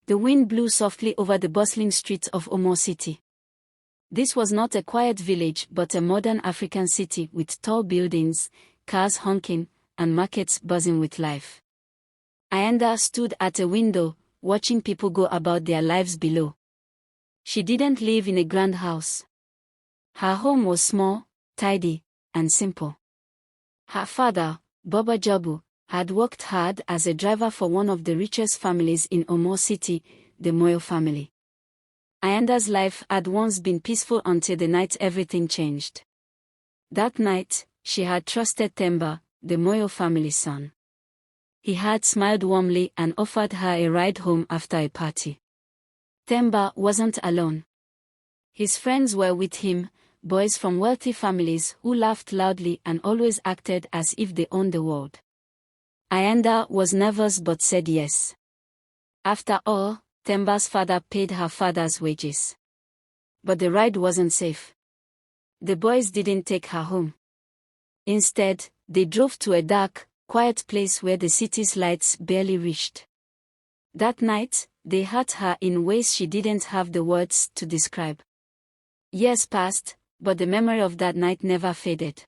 The wind blew softly over the bustling streets of Omore city. This was not a quiet village but a modern African city with tall buildings, cars honking, and markets buzzing with life. Ayanda stood at a window, watching people go about their lives below. She didn't live in a grand house. Her home was small, tidy, and simple. Her father, Baba Jabu, had worked hard as a driver for one of the richest families in Omore city, the Moyo family. Ayanda's life had once been peaceful until the night everything changed. That night, she had trusted Themba, the Moyo family's son. He had smiled warmly and offered her a ride home after a party. Themba wasn't alone. His friends were with him, boys from wealthy families who laughed loudly and always acted as if they owned the world. Ayanda was nervous but said yes. After all, Themba's father paid her father's wages. But the ride wasn't safe. The boys didn't take her home. Instead, they drove to a dark, quiet place where the city's lights barely reached. That night, they hurt her in ways she didn't have the words to describe. Years passed, but the memory of that night never faded.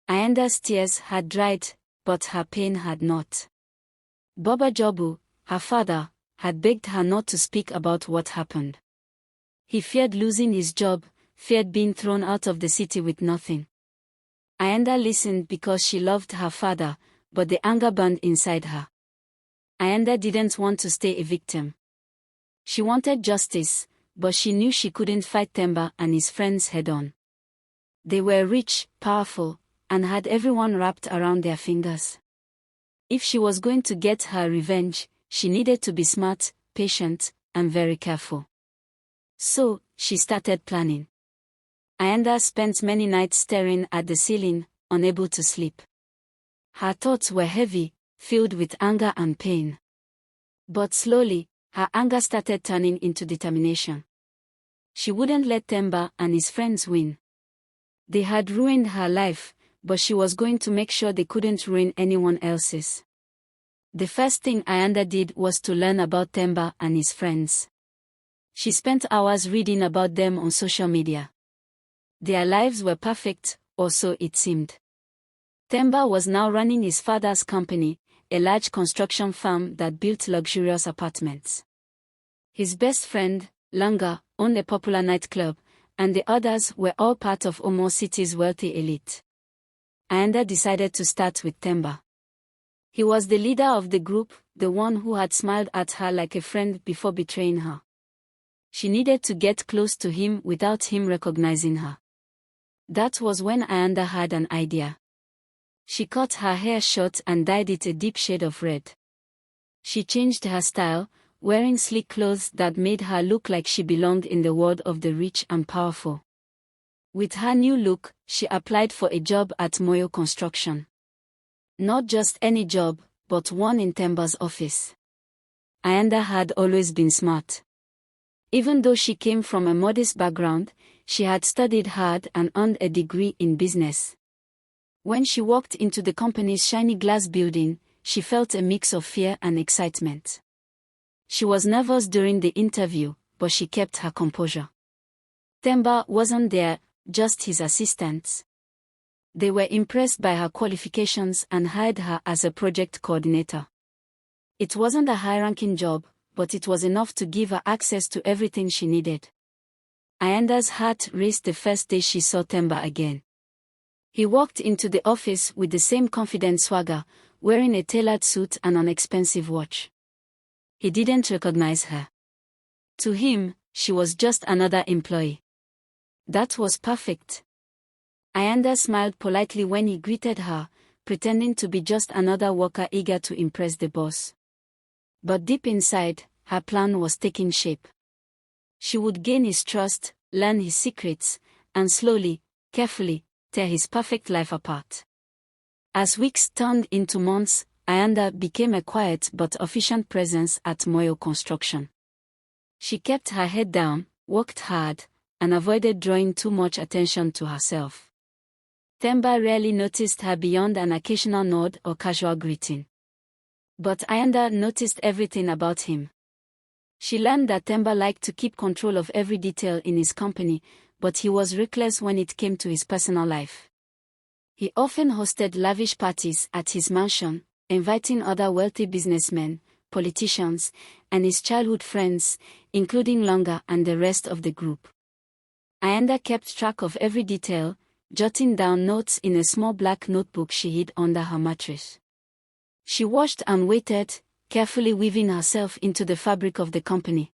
Ayanda's tears had dried, but her pain had not. Baba Jobu, her father, had begged her not to speak about what happened. He feared losing his job, feared being thrown out of the city with nothing. Ayanda listened because she loved her father, but the anger burned inside her. Ayanda didn't want to stay a victim. She wanted justice, but she knew she couldn't fight Themba and his friends head-on. They were rich, powerful, and had everyone wrapped around their fingers. If she was going to get her revenge, she needed to be smart, patient, and very careful. So, she started planning. Ayanda spent many nights staring at the ceiling, unable to sleep. Her thoughts were heavy, filled with anger and pain. But slowly, her anger started turning into determination. She wouldn't let Themba and his friends win. They had ruined her life, but she was going to make sure they couldn't ruin anyone else's. The first thing Ayanda did was to learn about Themba and his friends. She spent hours reading about them on social media. Their lives were perfect, or so it seemed. Themba was now running his father's company, a large construction firm that built luxurious apartments. His best friend, Langa, owned a popular nightclub, and the others were all part of Omore city's wealthy elite. Ayanda decided to start with Themba. He was the leader of the group, the one who had smiled at her like a friend before betraying her. She needed to get close to him without him recognizing her. That was when Ayanda had an idea. She cut her hair short and dyed it a deep shade of red. She changed her style, wearing sleek clothes that made her look like she belonged in the world of the rich and powerful. With her new look, she applied for a job at Moyo Construction. Not just any job, but one in Themba's office. Ayanda had always been smart. Even though she came from a modest background, she had studied hard and earned a degree in business. When she walked into the company's shiny glass building, she felt a mix of fear and excitement. She was nervous during the interview, but she kept her composure. Themba wasn't there, just his assistants. They were impressed by her qualifications and hired her as a project coordinator. It wasn't a high-ranking job, but it was enough to give her access to everything she needed. Ayanda's heart raced the first day she saw Themba again. He walked into the office with the same confident swagger, wearing a tailored suit and an expensive watch. He didn't recognize her. To him, she was just another employee. That was perfect. Ayanda smiled politely when he greeted her, pretending to be just another worker eager to impress the boss. But deep inside, her plan was taking shape. She would gain his trust, learn his secrets, and slowly, carefully, tear his perfect life apart. As weeks turned into months, Ayanda became a quiet but efficient presence at Moyo Construction. She kept her head down, worked hard, and avoided drawing too much attention to herself. Themba rarely noticed her beyond an occasional nod or casual greeting. But Ayanda noticed everything about him. She learned that Themba liked to keep control of every detail in his company, but he was reckless when it came to his personal life. He often hosted lavish parties at his mansion, inviting other wealthy businessmen, politicians, and his childhood friends, including Longa and the rest of the group. Ayanda kept track of every detail, jotting down notes in a small black notebook she hid under her mattress. She watched and waited, carefully weaving herself into the fabric of the company.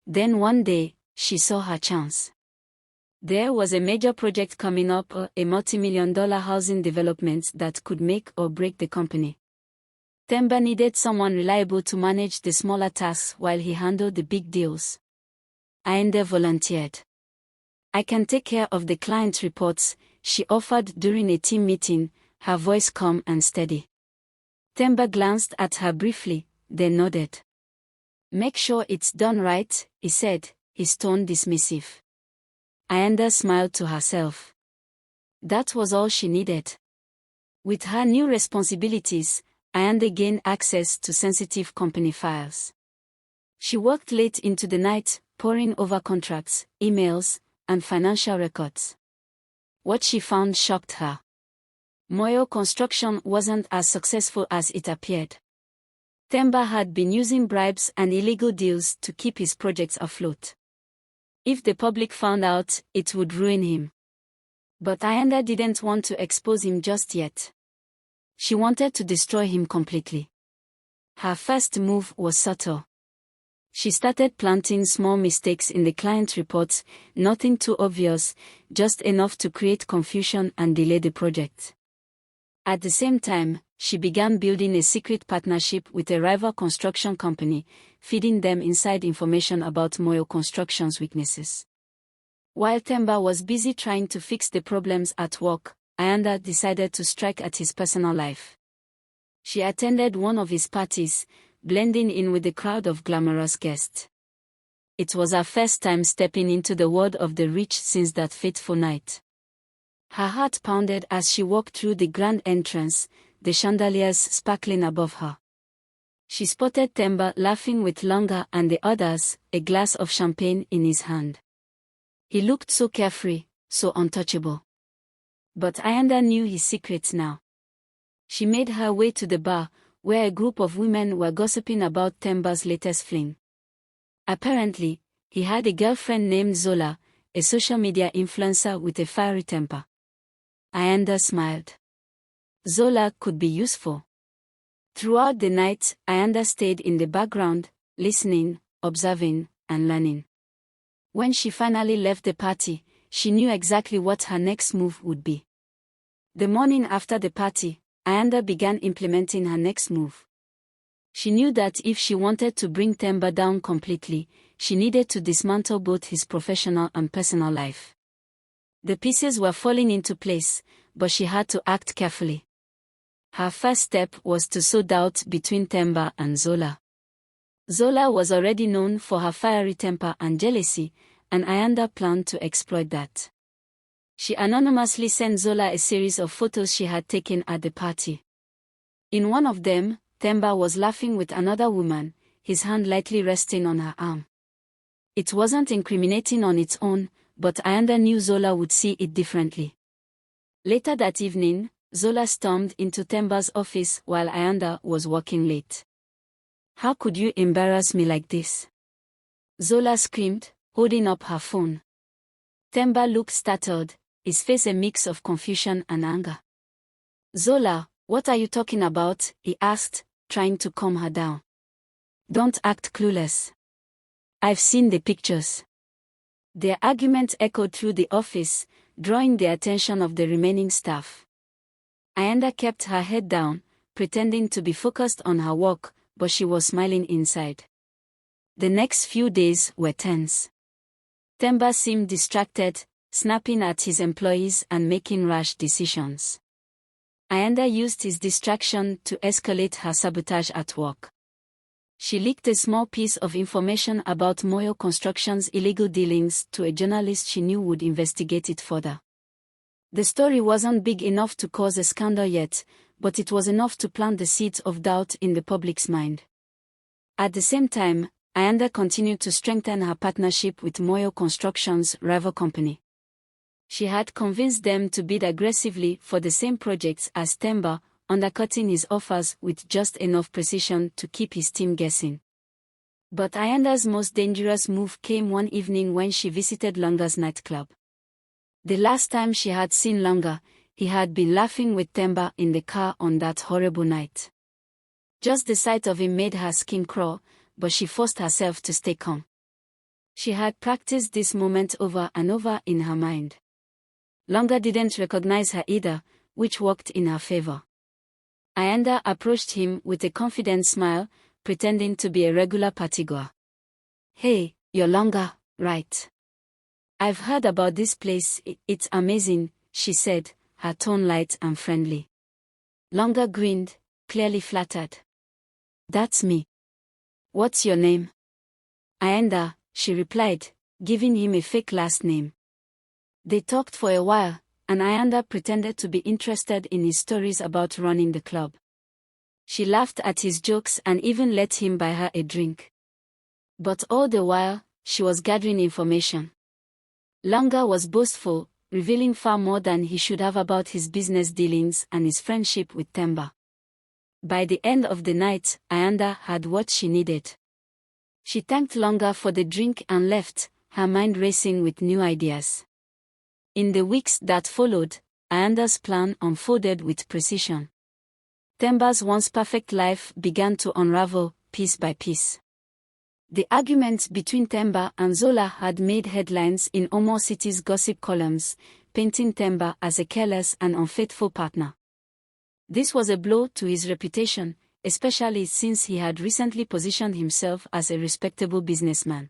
Then one day, she saw her chance. There was a major project coming up, a multi-million-dollar housing development that could make or break the company. Themba needed someone reliable to manage the smaller tasks while he handled the big deals. Ayanda volunteered. "I can take care of the client reports," she offered during a team meeting, her voice calm and steady. Themba glanced at her briefly, then nodded. "Make sure it's done right," he said, his tone dismissive. Ayanda smiled to herself. That was all she needed. With her new responsibilities, Ayanda gained access to sensitive company files. She worked late into the night, poring over contracts, emails, and financial records. What she found shocked her. Moyo Construction wasn't as successful as it appeared. Themba had been using bribes and illegal deals to keep his projects afloat. If the public found out, it would ruin him. But Ayanda didn't want to expose him just yet. She wanted to destroy him completely. Her first move was subtle. She started planting small mistakes in the client reports, nothing too obvious, just enough to create confusion and delay the project. At the same time, she began building a secret partnership with a rival construction company, feeding them inside information about Moyo Construction's weaknesses. While Themba was busy trying to fix the problems at work, Ayanda decided to strike at his personal life. She attended one of his parties, blending in with the crowd of glamorous guests. It was her first time stepping into the world of the rich since that fateful night. Her heart pounded as she walked through the grand entrance, the chandeliers sparkling above her. She spotted Themba laughing with Longa and the others, a glass of champagne in his hand. He looked so carefree, so untouchable. But Ayanda knew his secrets now. She made her way to the bar, where a group of women were gossiping about Themba's latest fling. Apparently, he had a girlfriend named Zola, a social media influencer with a fiery temper. Ayanda smiled. Zola could be useful. Throughout the night, Ayanda stayed in the background, listening, observing, and learning. When she finally left the party, she knew exactly what her next move would be. The morning after the party, Ayanda began implementing her next move. She knew that if she wanted to bring Themba down completely, she needed to dismantle both his professional and personal life. The pieces were falling into place, but she had to act carefully. Her first step was to sow doubt between Themba and Zola. Zola was already known for her fiery temper and jealousy, and Ayanda planned to exploit that. She anonymously sent Zola a series of photos she had taken at the party. In one of them, Themba was laughing with another woman, his hand lightly resting on her arm. It wasn't incriminating on its own, but Ayanda knew Zola would see it differently. Later that evening, Zola stormed into Themba's office while Ayanda was working late. "How could you embarrass me like this?" Zola screamed, holding up her phone. Themba looked startled, his face a mix of confusion and anger. "Zola, what are you talking about?" he asked, trying to calm her down. "Don't act clueless. I've seen the pictures." Their argument echoed through the office, drawing the attention of the remaining staff. Ayanda kept her head down, pretending to be focused on her work, but she was smiling inside. The next few days were tense. Themba seemed distracted, snapping at his employees and making rash decisions. Ayanda used his distraction to escalate her sabotage at work. She leaked a small piece of information about Moyo Construction's illegal dealings to a journalist she knew would investigate it further. The story wasn't big enough to cause a scandal yet, but it was enough to plant the seeds of doubt in the public's mind. At the same time, Ayanda continued to strengthen her partnership with Moyo Construction's rival company. She had convinced them to bid aggressively for the same projects as Themba, undercutting his offers with just enough precision to keep his team guessing. But Ayanda's most dangerous move came one evening when she visited Langa's nightclub. The last time she had seen Langa, he had been laughing with Themba in the car on that horrible night. Just the sight of him made her skin crawl, but she forced herself to stay calm. She had practiced this moment over and over in her mind. Langa didn't recognize her either, which worked in her favor. Ayanda approached him with a confident smile, pretending to be a regular partygoer. "Hey, you're Langa, right? I've heard about this place, it's amazing," she said, her tone light and friendly. Langa grinned, clearly flattered. "That's me. What's your name?" "Ayanda," she replied, giving him a fake last name. They talked for a while, and Ayanda pretended to be interested in his stories about running the club. She laughed at his jokes and even let him buy her a drink. But all the while, she was gathering information. Langa was boastful, revealing far more than he should have about his business dealings and his friendship with Themba. By the end of the night, Ayanda had what she needed. She thanked Langa for the drink and left, her mind racing with new ideas. In the weeks that followed, Ayanda's plan unfolded with precision. Themba's once perfect life began to unravel, piece by piece. The argument between Themba and Zola had made headlines in Omore City's gossip columns, painting Themba as a careless and unfaithful partner. This was a blow to his reputation, especially since he had recently positioned himself as a respectable businessman.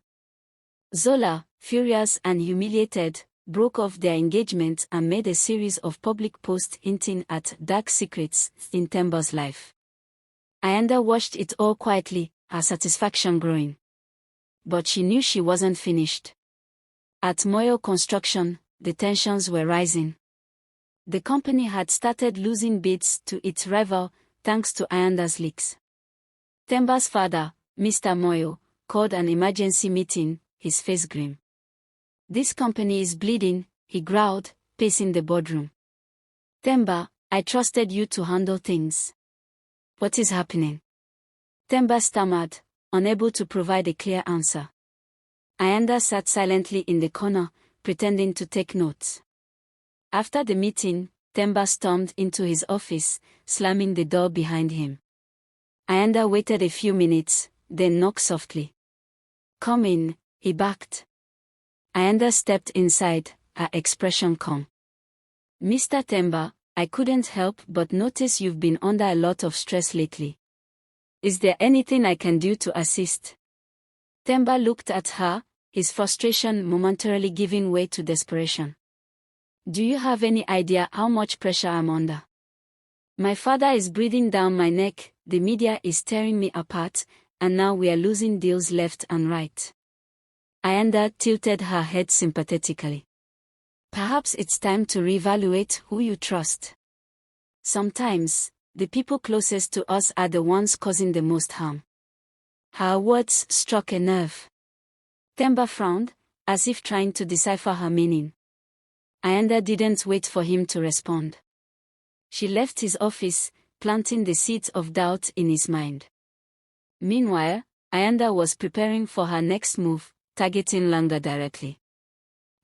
Zola, furious and humiliated, broke off their engagement and made a series of public posts hinting at dark secrets in Themba's life. Ayanda watched it all quietly, her satisfaction growing. But she knew she wasn't finished. At Moyo Construction, the tensions were rising. The company had started losing bids to its rival, thanks to Ayanda's leaks. Themba's father, Mr. Moyo, called an emergency meeting, his face grim. "This company is bleeding," he growled, pacing the boardroom. "Themba, I trusted you to handle things. What is happening?" Themba stammered, unable to provide a clear answer. Ayanda sat silently in the corner, pretending to take notes. After the meeting, Themba stormed into his office, slamming the door behind him. Ayanda waited a few minutes, then knocked softly. "Come in," he barked. Ayanda stepped inside, her expression calm. "Mr. Themba, I couldn't help but notice you've been under a lot of stress lately. Is there anything I can do to assist?" Themba looked at her, his frustration momentarily giving way to desperation. "Do you have any idea how much pressure I'm under? My father is breathing down my neck, the media is tearing me apart, and now we are losing deals left and right." Ayanda tilted her head sympathetically. "Perhaps it's time to reevaluate who you trust. Sometimes, the people closest to us are the ones causing the most harm." Her words struck a nerve. Themba frowned, as if trying to decipher her meaning. Ayanda didn't wait for him to respond. She left his office, planting the seeds of doubt in his mind. Meanwhile, Ayanda was preparing for her next move, targeting Langa directly.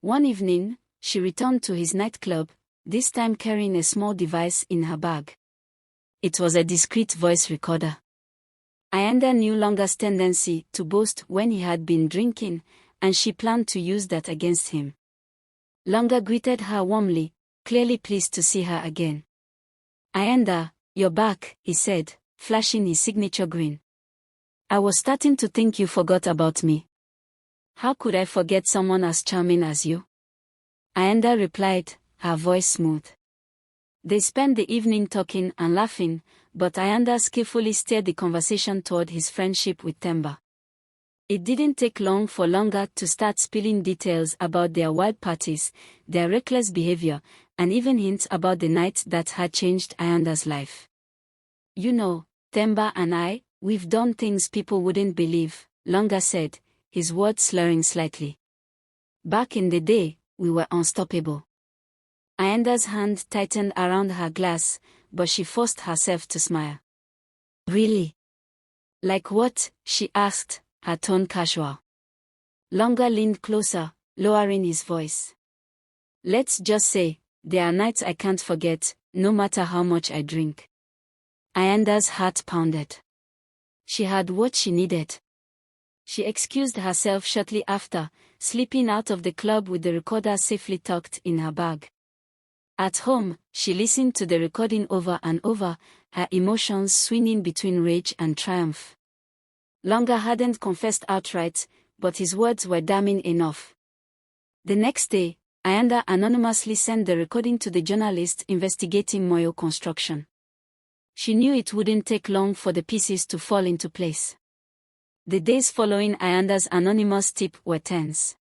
One evening, she returned to his nightclub, this time carrying a small device in her bag. It was a discreet voice recorder. Ayanda knew Langa's tendency to boast when he had been drinking, and she planned to use that against him. Langa greeted her warmly, clearly pleased to see her again. "Ayanda, you're back," he said, flashing his signature grin. "I was starting to think you forgot about me." "How could I forget someone as charming as you?" Ayanda replied, her voice smooth. They spent the evening talking and laughing, but Ayanda skillfully steered the conversation toward his friendship with Themba. It didn't take long for Langa to start spilling details about their wild parties, their reckless behavior, and even hints about the night that had changed Ayanda's life. "You know, Themba and we've done things people wouldn't believe," Longa said, his words slurring slightly. Back in the day, we were unstoppable. Ayanda's hand tightened around her glass, but she forced herself to smile. Really? Like what? She asked, her tone casual. Longa leaned closer, lowering his voice. Let's just say, there are nights I can't forget, no matter how much I drink. Ayanda's heart pounded. She had what she needed. She excused herself shortly after, slipping out of the club with the recorder safely tucked in her bag. At home, she listened to the recording over and over, her emotions swinging between rage and triumph. Longa hadn't confessed outright, but his words were damning enough. The next day, Ayanda anonymously sent the recording to the journalist investigating Moyo construction. She knew it wouldn't take long for the pieces to fall into place. The days following Ayanda's anonymous tip were tense.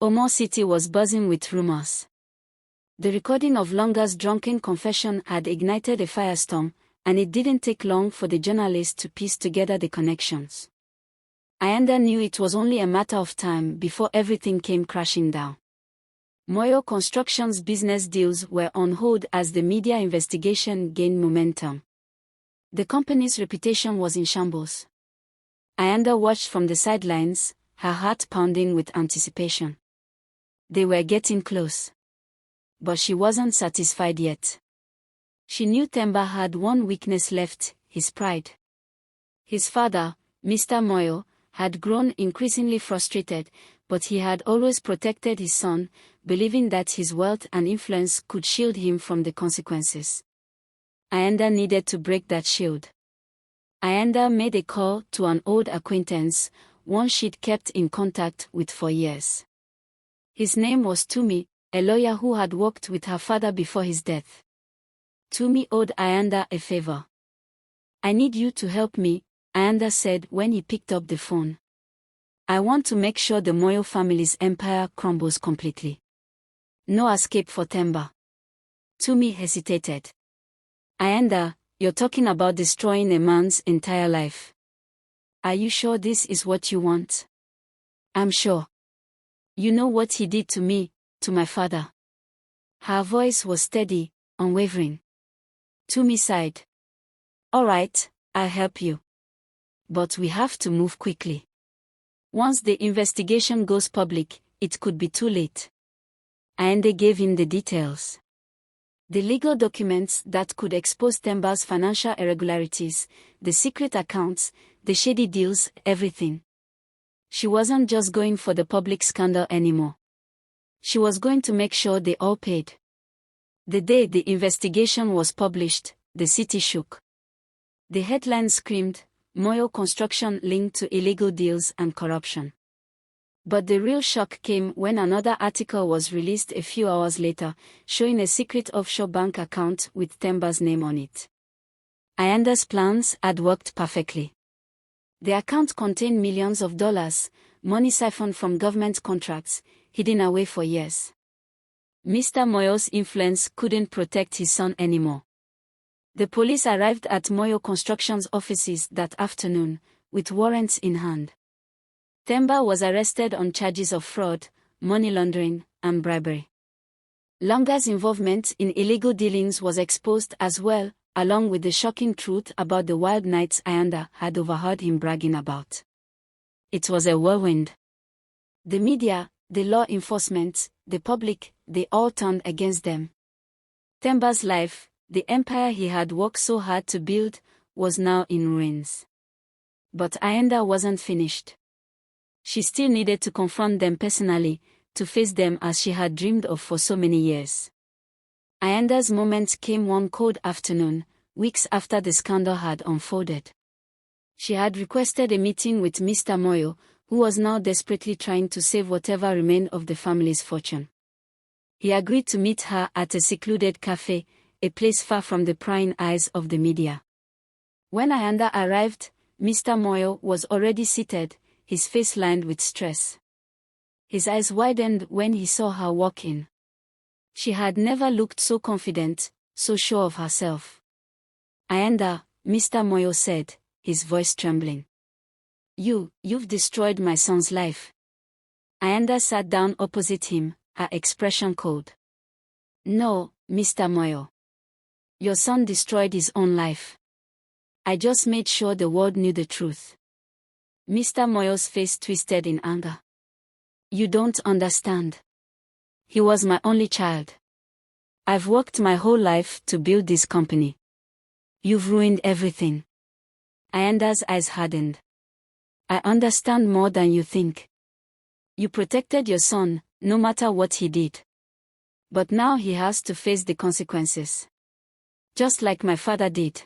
Omore City was buzzing with rumors. The recording of Longa's drunken confession had ignited a firestorm, and it didn't take long for the journalist to piece together the connections. Ayanda knew it was only a matter of time before everything came crashing down. Moyo Construction's business deals were on hold as the media investigation gained momentum. The company's reputation was in shambles. Ayanda watched from the sidelines, her heart pounding with anticipation. They were getting close. But she wasn't satisfied yet. She knew Themba had one weakness left, his pride. His father, Mr. Moyo, had grown increasingly frustrated, but he had always protected his son, believing that his wealth and influence could shield him from the consequences. Ayanda needed to break that shield. Ayanda made a call to an old acquaintance, one she'd kept in contact with for years. His name was Tumi, a lawyer who had worked with her father before his death. Tumi owed Ayanda a favor. I need you to help me, Ayanda said when he picked up the phone. I want to make sure the Moyo family's empire crumbles completely. No escape for Themba. Tumi hesitated. Ayanda, you're talking about destroying a man's entire life. Are you sure this is what you want? I'm sure. You know what he did to me, to my father. Her voice was steady, unwavering. Tumi sighed. All right, I'll help you. But we have to move quickly. Once the investigation goes public, it could be too late. Ayanda gave him the details. The legal documents that could expose Themba's financial irregularities, the secret accounts, the shady deals, everything. She wasn't just going for the public scandal anymore. She was going to make sure they all paid. The day the investigation was published, the city shook. The headlines screamed, Moyo Construction linked to illegal deals and corruption. But the real shock came when another article was released a few hours later, showing a secret offshore bank account with Themba's name on it. Ayanda's plans had worked perfectly. The account contained millions of dollars, money siphoned from government contracts, hidden away for years. Mr. Moyo's influence couldn't protect his son anymore. The police arrived at Moyo Construction's offices that afternoon, with warrants in hand. Themba was arrested on charges of fraud, money laundering, and bribery. Longa's involvement in illegal dealings was exposed as well, along with the shocking truth about the wild nights Ayanda had overheard him bragging about. It was a whirlwind. The media, the law enforcement, the public, they all turned against them. Themba's life, the empire he had worked so hard to build, was now in ruins. But Ayanda wasn't finished. She still needed to confront them personally, to face them as she had dreamed of for so many years. Ayanda's moment came one cold afternoon, weeks after the scandal had unfolded. She had requested a meeting with Mr. Moyo, who was now desperately trying to save whatever remained of the family's fortune. He agreed to meet her at a secluded cafe, a place far from the prying eyes of the media. When Ayanda arrived, Mr. Moyo was already seated, his face lined with stress. His eyes widened when he saw her walk in. She had never looked so confident, so sure of herself. Ayanda, Mr. Moyo said, his voice trembling. You've destroyed my son's life. Ayanda sat down opposite him, her expression cold. No, Mr. Moyo. Your son destroyed his own life. I just made sure the world knew the truth. Mr. Moyo's face twisted in anger. You don't understand. He was my only child. I've worked my whole life to build this company. You've ruined everything. Ayanda's eyes hardened. I understand more than you think. You protected your son, no matter what he did. But now he has to face the consequences. Just like my father did.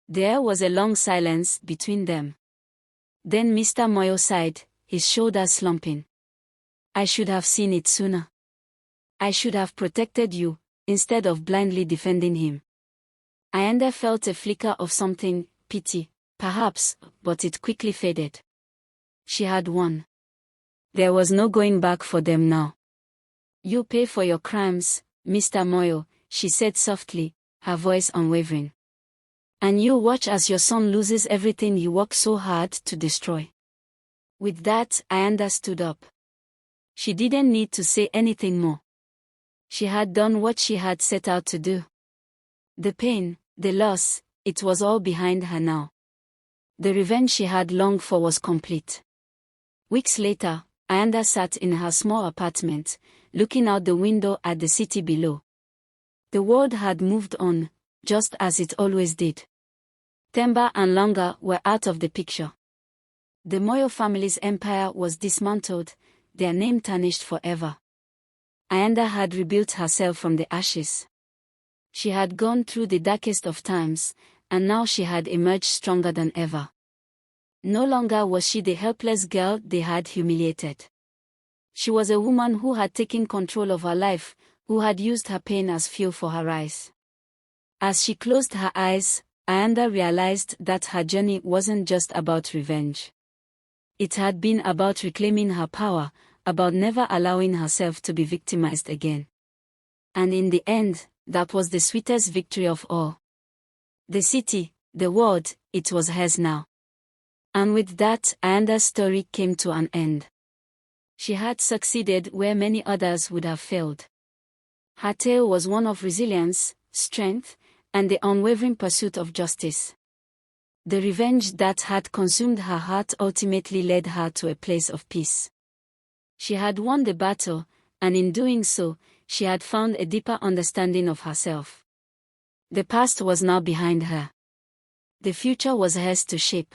There was a long silence between them. Then Mr. Moyo sighed, his shoulders slumping. I should have seen it sooner. I should have protected you, instead of blindly defending him. Ayanda felt a flicker of something, pity, perhaps, but it quickly faded. She had won. There was no going back for them now. You pay for your crimes, Mr. Moyo, she said softly, her voice unwavering. And you watch as your son loses everything he worked so hard to destroy. With that, Ayanda stood up. She didn't need to say anything more. She had done what she had set out to do. The pain, the loss, it was all behind her now. The revenge she had longed for was complete. Weeks later, Ayanda sat in her small apartment, looking out the window at the city below. The world had moved on, just as it always did. Themba and Longa were out of the picture. The Moyo family's empire was dismantled, their name tarnished forever. Ayanda had rebuilt herself from the ashes. She had gone through the darkest of times, and now she had emerged stronger than ever. No longer was she the helpless girl they had humiliated. She was a woman who had taken control of her life, who had used her pain as fuel for her rise. As she closed her eyes, Ayanda realized that her journey wasn't just about revenge. It had been about reclaiming her power, about never allowing herself to be victimized again. And in the end, that was the sweetest victory of all. The city, the world, it was hers now. And with that, Ayanda's story came to an end. She had succeeded where many others would have failed. Her tale was one of resilience, strength, and the unwavering pursuit of justice. The revenge that had consumed her heart ultimately led her to a place of peace. She had won the battle, and in doing so, she had found a deeper understanding of herself. The past was now behind her. The future was hers to shape.